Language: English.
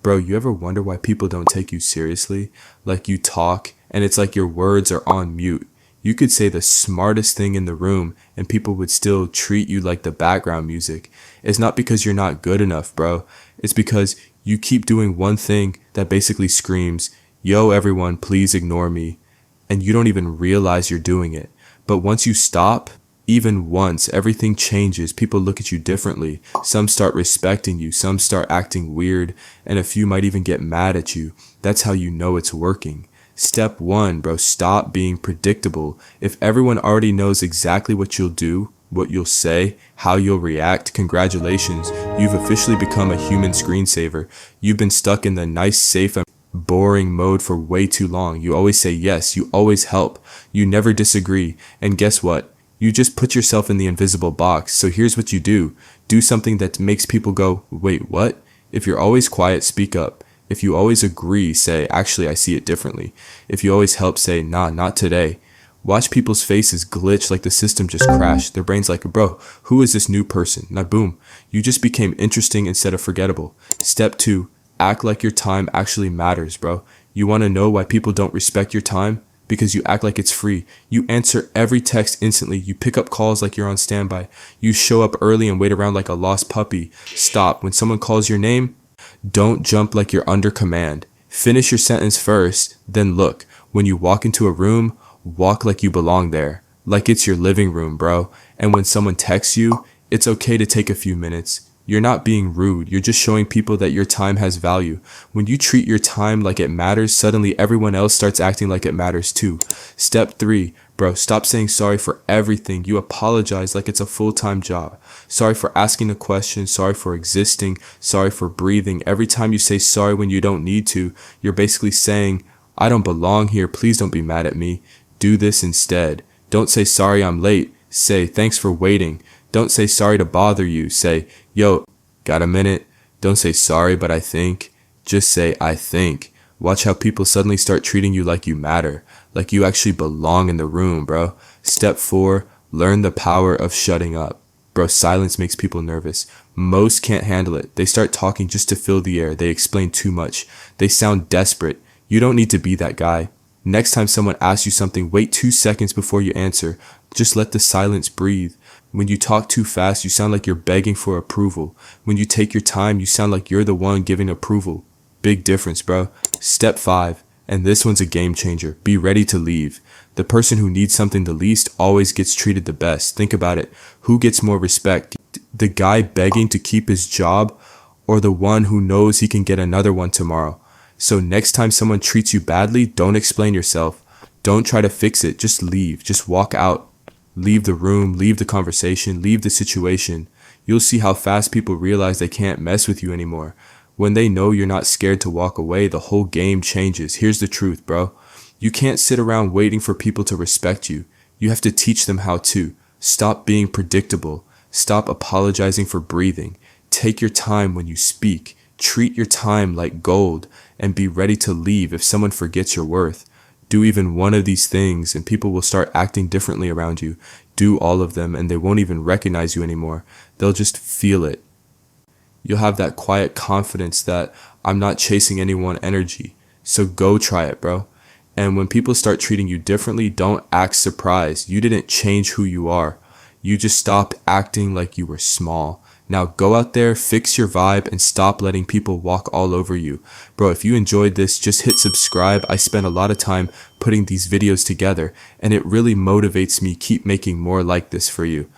Bro, you ever wonder why people don't take you seriously? Like you talk, and it's like your words are on mute. You could say the smartest thing in the room, and people would still treat you like the background music. It's not because you're not good enough, bro. It's because you keep doing one thing that basically screams, yo, everyone, please ignore me. And you don't even realize you're doing it. But once you stop, even once, everything changes. People look at you differently. Some start respecting you. Some start acting weird. And a few might even get mad at you. That's how you know it's working. Step 1, bro, stop being predictable. If everyone already knows exactly what you'll do, what you'll say, how you'll react, congratulations. You've officially become a human screensaver. You've been stuck in the nice, safe, and boring mode for way too long. You always say yes. You always help. You never disagree. And guess what? You just put yourself in the invisible box. So here's what you do. Do something that makes people go, wait, what? If you're always quiet, speak up. If you always agree, say, actually, I see it differently. If you always help, say, nah, not today. Watch people's faces glitch like the system just crashed. Their brain's like, bro, who is this new person? Now, boom, you just became interesting instead of forgettable. Step 2, act like your time actually matters, bro. You want to know why people don't respect your time? Because you act like it's free. You answer every text instantly. You pick up calls like you're on standby. You show up early and wait around like a lost puppy. Stop. When someone calls your name, don't jump like you're under command. Finish your sentence first, then look. When you walk into a room, walk like you belong there. Like it's your living room, bro. And when someone texts you, it's okay to take a few minutes. You're not being rude. You're just showing people that your time has value. When you treat your time like it matters, suddenly everyone else starts acting like it matters too. Step 3, bro, stop saying sorry for everything. You apologize like it's a full-time job. Sorry for asking a question. Sorry for existing. Sorry for breathing. Every time you say sorry when you don't need to, you're basically saying, I don't belong here. Please don't be mad at me. Do this instead. Don't say sorry I'm late. Say thanks for waiting. Don't say sorry to bother you. Say, yo, got a minute? Don't say sorry, but I think. Just say, I think. Watch how people suddenly start treating you like you matter. Like you actually belong in the room, bro. Step 4, learn the power of shutting up. Bro, silence makes people nervous. Most can't handle it. They start talking just to fill the air. They explain too much. They sound desperate. You don't need to be that guy. Next time someone asks you something, wait 2 seconds before you answer. Just let the silence breathe. When you talk too fast, you sound like you're begging for approval. When you take your time, you sound like you're the one giving approval. Big difference, bro. Step 5, and this one's a game changer. Be ready to leave. The person who needs something the least always gets treated the best. Think about it. Who gets more respect? The guy begging to keep his job, or the one who knows he can get another one tomorrow? So next time someone treats you badly, don't explain yourself. Don't try to fix it. Just leave. Just walk out. Leave the room, leave the conversation, leave the situation. You'll see how fast people realize they can't mess with you anymore. When they know you're not scared to walk away, the whole game changes. Here's the truth, bro. You can't sit around waiting for people to respect you. You have to teach them how to. Stop being predictable. Stop apologizing for breathing. Take your time when you speak. Treat your time like gold, and be ready to leave if someone forgets your worth. Do even one of these things and people will start acting differently around you. Do all of them and they won't even recognize you anymore. They'll just feel it. You'll have that quiet confidence that I'm not chasing anyone energy. So go try it, bro. And when people start treating you differently, don't act surprised. You didn't change who you are. You just stopped acting like you were small. Now go out there, fix your vibe, and stop letting people walk all over you. Bro, if you enjoyed this, just hit subscribe. I spend a lot of time putting these videos together, and it really motivates me keep making more like this for you.